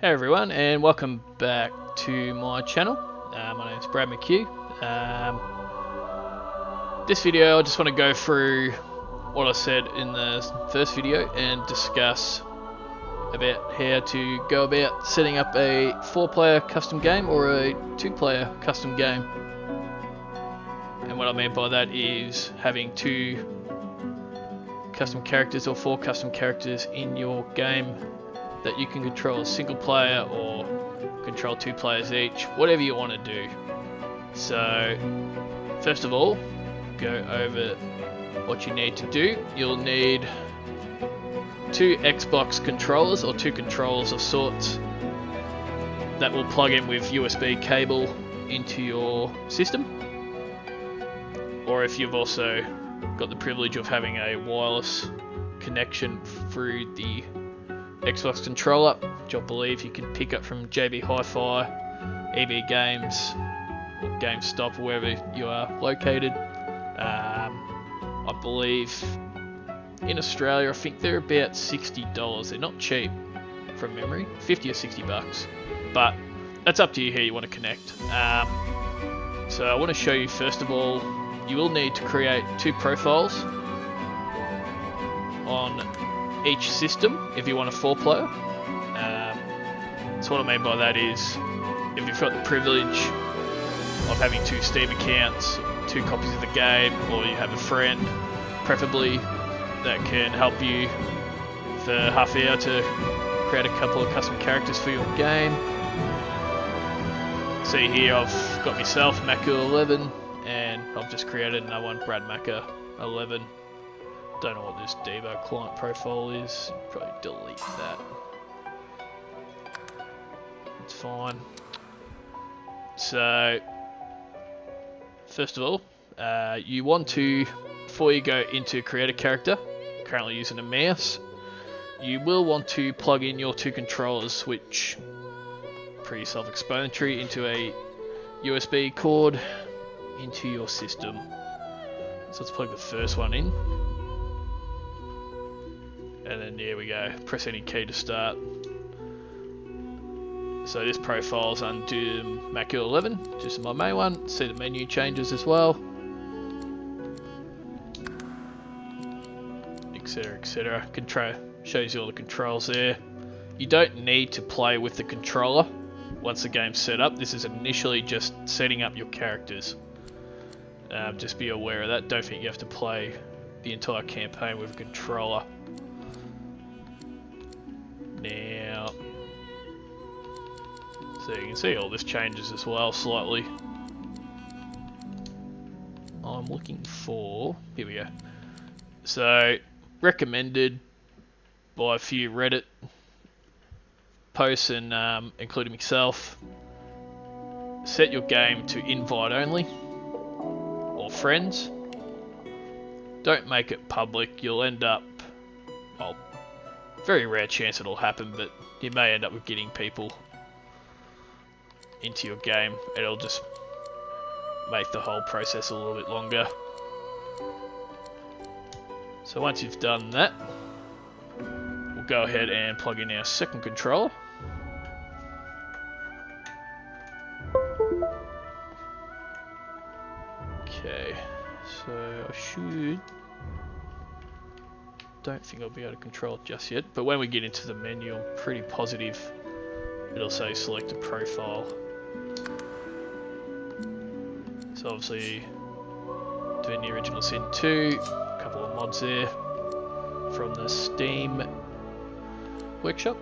Hey everyone, and welcome back to my channel. My name is Brad McHugh. This video I just want to go through what I said in the first video and discuss about how to go about setting up a 4-player custom game or a 2-player custom game. And what I mean by that is having 2 custom characters or 4 custom characters in your game that you can control as single player or control 2 players each, whatever you want to do. So first of all, go over what you need to do. You'll need 2 Xbox controllers or 2 controllers of sorts that will plug in with USB cable into your system, or if you've also got the privilege of having a wireless connection through the Xbox controller, which I believe you can pick up from JB Hi-Fi, EB Games, or GameStop, wherever you are located. I believe in Australia, I think they're about $60. They're not cheap from memory, 50 or 60 bucks, but that's up to you how you want to connect. So I want to show you, first of all, you will need to create 2 profiles on each system if you want a 4-player. So what I mean by that is, if you've got the privilege of having 2 Steam accounts, 2 copies of the game, or you have a friend, preferably, that can help you for half an hour to create a couple of custom characters for your game. See here, I've got myself, Macca11, and I've just created another one, Brad Macca11. Don't know what this Devo client profile is. Probably delete that. It's fine. So, first of all, you want to, before you go into create a character, currently using a mouse, you will want to plug in your 2 controllers, which pretty self-explanatory, into a USB cord into your system. So let's plug the first one in. And then there we go, press any key to start. So this profile's under Macca11, just my main one. See the menu changes as well, etc, etc. Control shows you all the controls there. You don't need to play with the controller once the game's set up. This is initially just setting up your characters. Just be aware of that. Don't think you have to play the entire campaign with a controller. Now, so you can see all this changes as well slightly. I'm looking for, here we go. So, recommended by a few Reddit posts and including myself, set your game to invite only or friends. Don't make it public. You'll end up, well, very rare chance it'll happen, but you may end up with getting people into your game, and it'll just make the whole process a little bit longer. So once you've done that, we'll go ahead and plug in our second controller. Okay, so I should... don't think I'll be able to control it just yet, but when we get into the menu, I'm pretty positive it'll say select a profile. So obviously Divinity Original Sin 2, a couple of mods there from the Steam workshop.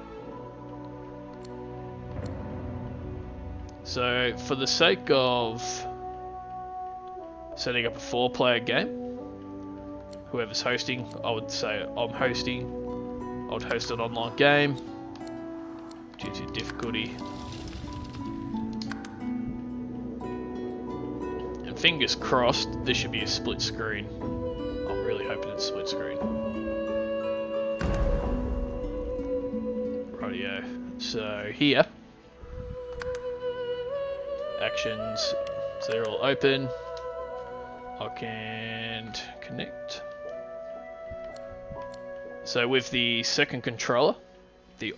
So for the sake of setting up a 4-player game, whoever's hosting, I would say I'm hosting. I would host an online game due to difficulty. And fingers crossed, this should be a split screen. I'm really hoping it's split screen. Rightio. So here, actions, so they're all open. I can connect. So with the second controller, the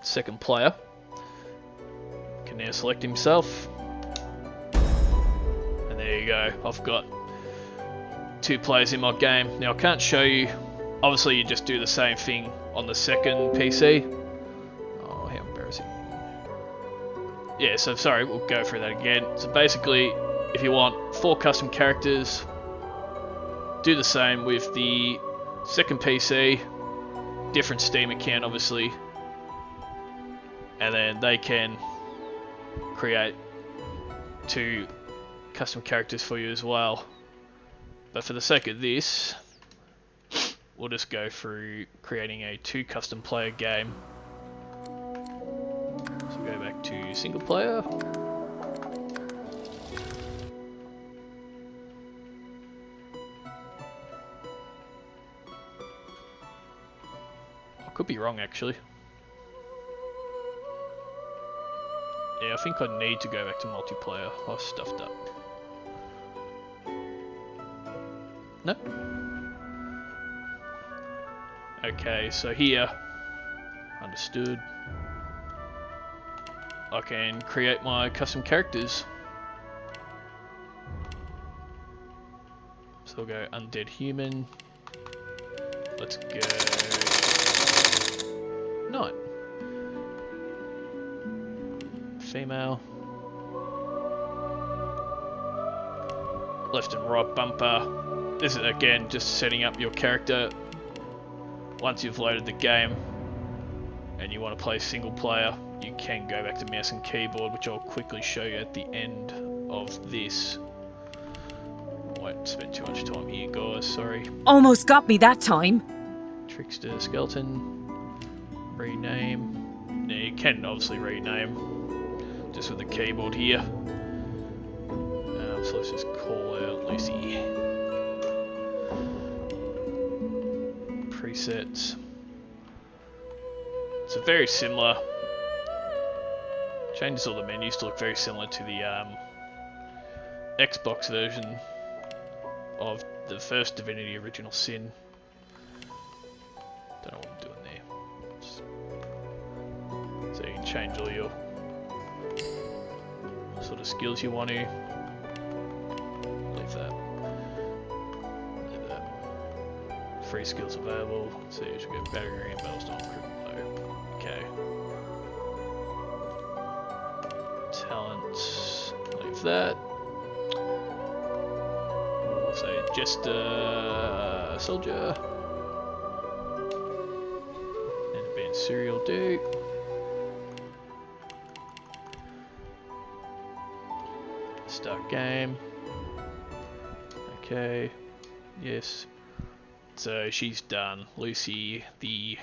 second player can now select himself. And there you go, I've got 2 players in my game. Now I can't show you, obviously you just do the same thing on the second PC. Oh, how embarrassing. Yeah, so sorry, we'll go through that again. So basically, if you want 4 custom characters, do the same with the second PC, different Steam account obviously, and then they can create 2 custom characters for you as well. But for the sake of this, we'll just go through creating a 2 custom player game. So go back to single player. I could be wrong actually. Yeah, I think I need to go back to multiplayer. I stuffed up. No? Okay, so here, understood. I can create my custom characters. So I'll go undead human. Let's go knight. Female. Left and right bumper. This is again just setting up your character. Once you've loaded the game and you want to play single player, you can go back to mouse and keyboard, which I'll quickly show you at the end of this. Won't spend too much time here, guys, sorry. Almost got me that time. Trickster skeleton. Rename. Now you can obviously rename just with the keyboard here. So let's just call out Lucy. Presets. It's a very similar. Changes all the menus to look very similar to the Xbox version of the first Divinity Original Sin. Don't know what I'm doing there. So you can change all your sort of skills you want to. Leave that. Leave that. Free skills available. So you should go battery and battle style critical. Okay. Talents. Leave that. We'll say just a soldier. And advanced serial do. Start game. Okay. Yes. So she's done. Lucy, the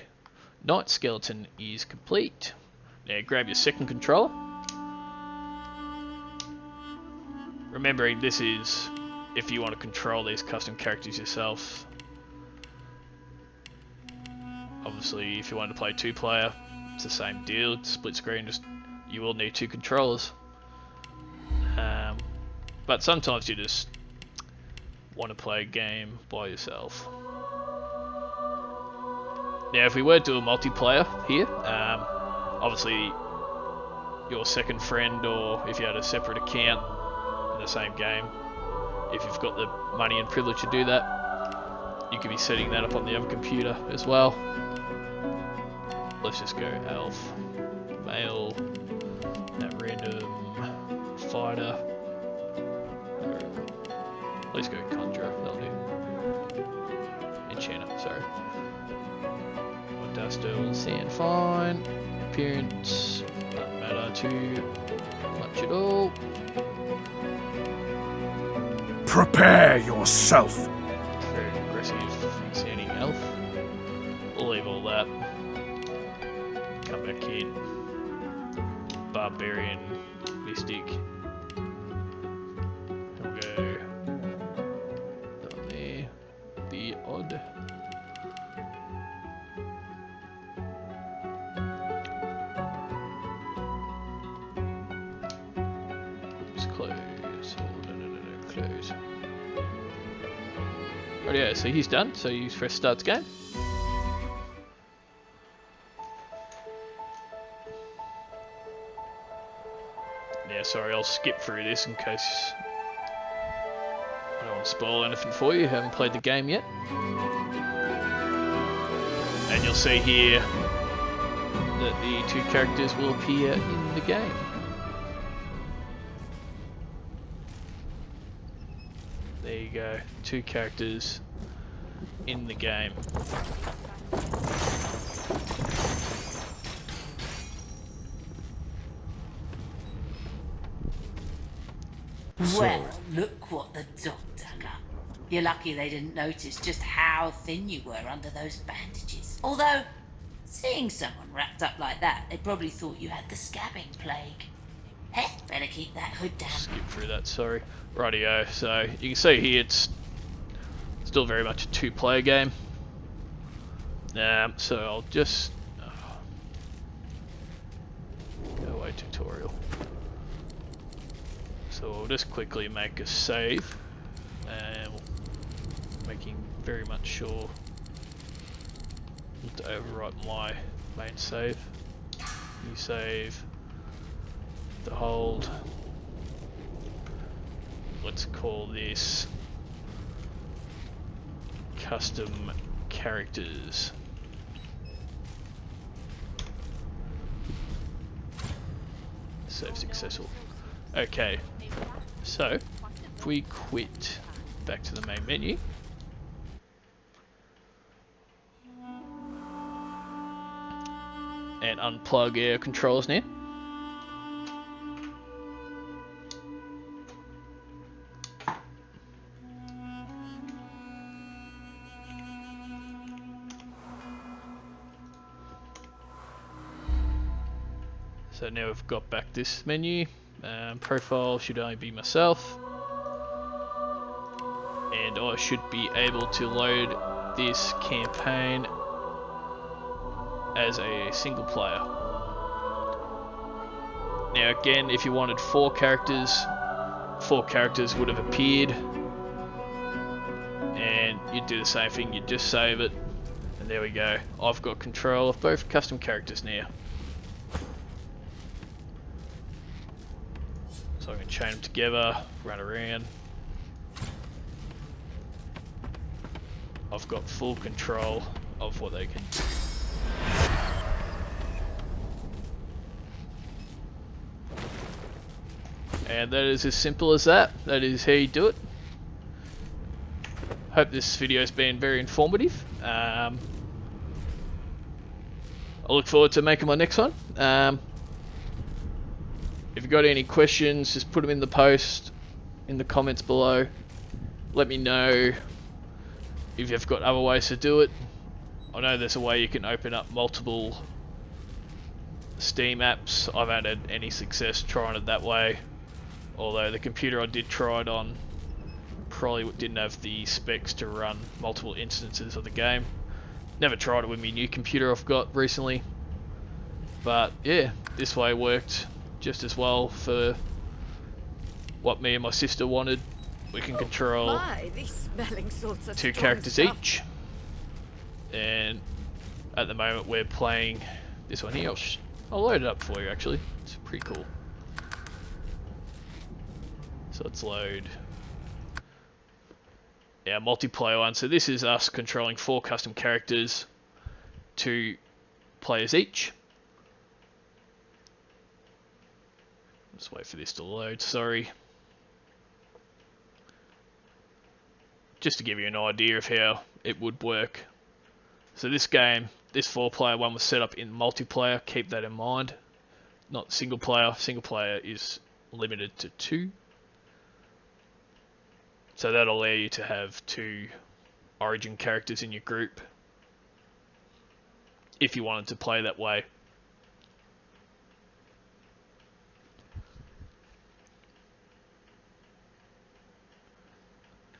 knight skeleton is complete. Now grab your second controller. Remembering this is if you want to control these custom characters yourself. Obviously if you want to play 2 player, it's the same deal, it's split screen, just you will need 2 controllers. But sometimes you just want to play a game by yourself. Now if we were to do a multiplayer here, obviously your second friend, or if you had a separate account in the same game, if you've got the money and privilege to do that, you could be setting that up on the other computer as well. Let's just go elf, male, at random, fighter. Let's go conjurer, that'll do. Enchanter, sorry. Duster will sand fine. Appearance, doesn't matter too much at all. Prepare yourself. Very aggressive sounding elf. We'll leave all that. Come back in. Barbarian, mystic. We'll go down there. The odd. Close. Right, yeah, so he's done, so you press start game. Yeah, sorry, I'll skip through this in case I don't want to spoil anything for you. You haven't played the game yet. And you'll see here that the 2 characters will appear in the game. There you go, 2 characters in the game. Well, look what the dog dug up. You're lucky they didn't notice just how thin you were under those bandages. Although, seeing someone wrapped up like that, they probably thought you had the scabbing plague. Heck, better keep that hood down. Skip through that, sorry. Rightio, so you can see here it's still very much a 2-player game. So I'll just go away tutorial. So we'll just quickly make a save, and making very much sure not to overwrite my main save. New save, the hold. Let's call this custom characters. Save successful. Okay, so if we quit back to the main menu, and unplug our controllers now. So now we've got back this menu. Profile should only be myself, and I should be able to load this campaign as a single player. Now again, if you wanted 4 characters, 4 characters would have appeared, and you'd do the same thing, you'd just save it, and there we go. I've got control of both custom characters now. So I can chain them together, run around. I've got full control of what they can do. And that is as simple as that. That is how you do it. Hope this video has been very informative. I look forward to making my next one. If you've got any questions, just put them in the post, in the comments below. Let me know if you've got other ways to do it. I know there's a way you can open up multiple Steam apps. I haven't had any success trying it that way. Although the computer I did try it on probably didn't have the specs to run multiple instances of the game. Never tried it with my new computer I've got recently. But yeah, this way worked just as well for what me and my sister wanted. We can control these smelling salts are 2 strong characters stuff. each, and at the moment we're playing this one here. I'll load it up for you actually, it's pretty cool. So let's load our multiplayer one. So this is us controlling 4 custom characters, 2 players each. Just wait for this to load, sorry. Just to give you an idea of how it would work. So this game, this 4-player one was set up in multiplayer, keep that in mind. Not single player. Single player is limited to 2. So that'll allow you to have 2 origin characters in your group, if you wanted to play that way.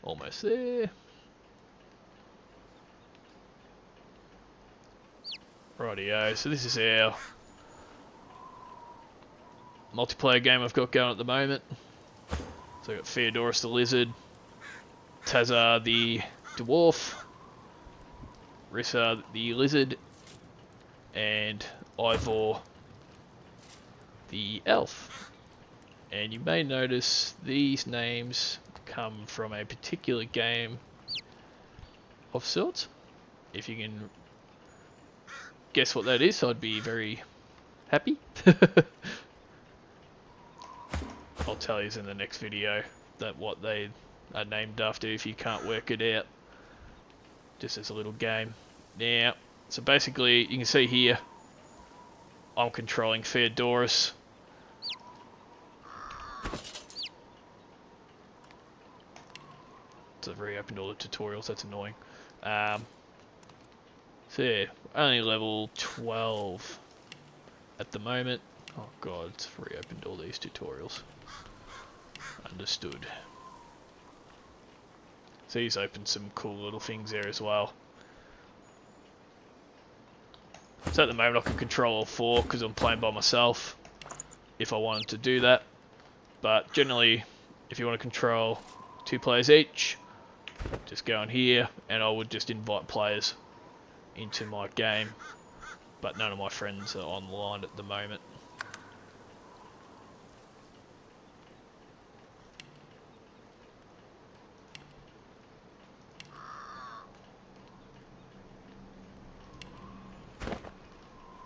Almost there. Rightio, so this is our multiplayer game I've got going at the moment. So I've got Theodorus the Lizard, Tazar the Dwarf, Rissa the Lizard, and Ivor the Elf. And you may notice these names come from a particular game of sorts. If you can guess what that is, I'd be very happy. I'll tell you in the next video that what they are named after if you can't work it out. Just as a little game. Now, so basically you can see here I'm controlling Theodorus. So I've reopened all the tutorials, that's annoying. So yeah, only level 12 at the moment. Oh god, it's reopened all these tutorials. Understood. So he's opened some cool little things there as well. So at the moment I can control all 4 because I'm playing by myself if I wanted to do that. But generally, if you want to control 2 players each, just go in here and I would just invite players into my game. But none of my friends are online at the moment.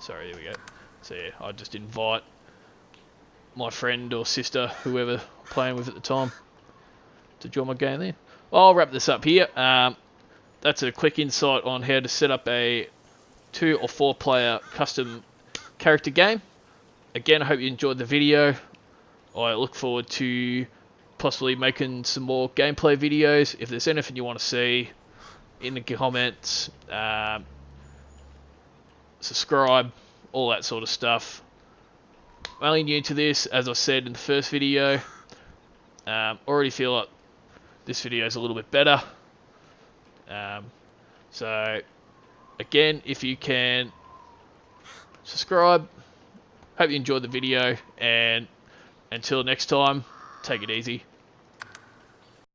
Sorry, there we go. So yeah, I just invite my friend or sister, whoever I'm playing with at the time, to join my game there. I'll wrap this up here. That's a quick insight on how to set up a 2 or 4 player custom character game. Again, I hope you enjoyed the video. I look forward to possibly making some more gameplay videos. If there's anything you want to see, in the comments, subscribe, all that sort of stuff. I'm only new to this, as I said in the first video. Already feel like this video is a little bit better. So again, if you can subscribe, hope you enjoyed the video, and until next time, take it easy.